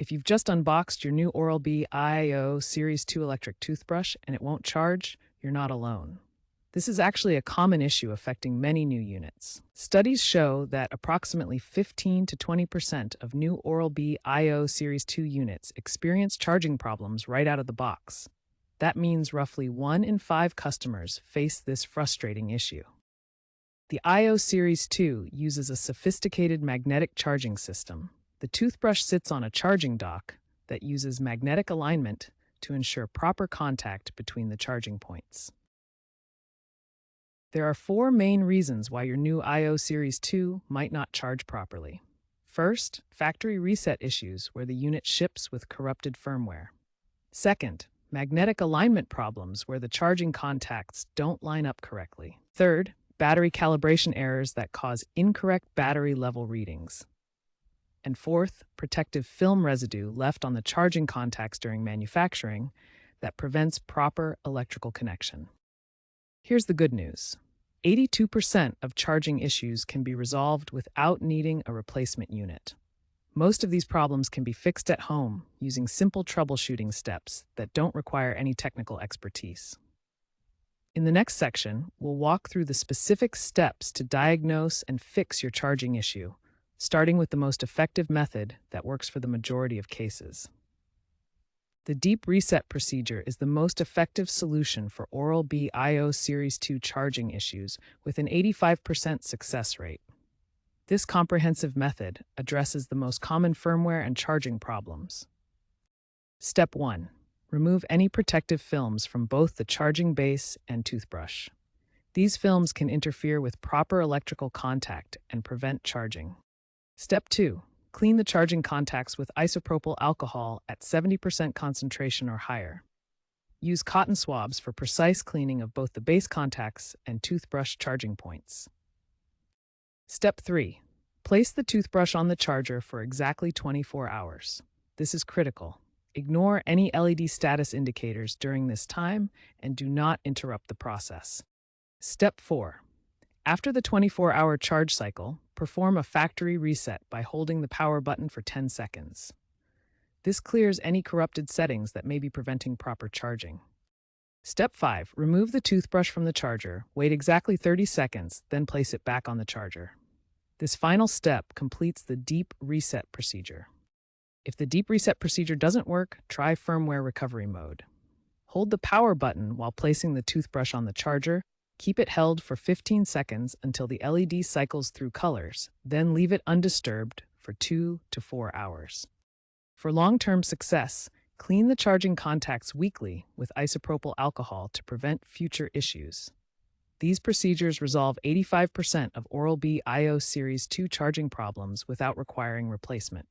If you've just unboxed your new Oral-B IO Series 2 electric toothbrush and it won't charge, you're not alone. This is actually a common issue affecting many new units. Studies show that approximately 15 to 20% of new Oral-B IO Series 2 units experience charging problems right out of the box. That means roughly 1 in 5 customers face this frustrating issue. The IO Series 2 uses a sophisticated magnetic charging system. The toothbrush sits on a charging dock that uses magnetic alignment to ensure proper contact between the charging points. There are 4 main reasons why your new IO Series 2 might not charge properly. First, factory reset issues where the unit ships with corrupted firmware. Second, magnetic alignment problems where the charging contacts don't line up correctly. Third, battery calibration errors that cause incorrect battery level readings. And fourth, protective film residue left on the charging contacts during manufacturing that prevents proper electrical connection. Here's the good news. 82% of charging issues can be resolved without needing a replacement unit. Most of these problems can be fixed at home using simple troubleshooting steps that don't require any technical expertise. In the next section, we'll walk through the specific steps to diagnose and fix your charging issue, starting with the most effective method that works for the majority of cases. The deep reset procedure is the most effective solution for Oral-B IO Series 2 charging issues with an 85% success rate. This comprehensive method addresses the most common firmware and charging problems. Step 1. Remove any protective films from both the charging base and toothbrush. These films can interfere with proper electrical contact and prevent charging. Step 2. Clean the charging contacts with isopropyl alcohol at 70% concentration or higher. Use cotton swabs for precise cleaning of both the base contacts and toothbrush charging points. Step 3. Place the toothbrush on the charger for exactly 24 hours. This is critical. Ignore any LED status indicators during this time and do not interrupt the process. Step 4. After the 24-hour charge cycle, perform a factory reset by holding the power button for 10 seconds. This clears any corrupted settings that may be preventing proper charging. Step 5. Remove the toothbrush from the charger, wait exactly 30 seconds, then place it back on the charger. This final step completes the deep reset procedure. If the deep reset procedure doesn't work, try firmware recovery mode. Hold the power button while placing the toothbrush on the charger. Keep it held for 15 seconds until the LED cycles through colors, then leave it undisturbed for 2 to 4 hours. For long-term success, clean the charging contacts weekly with isopropyl alcohol to prevent future issues. These procedures resolve 85% of Oral-B IO Series 2 charging problems without requiring replacement.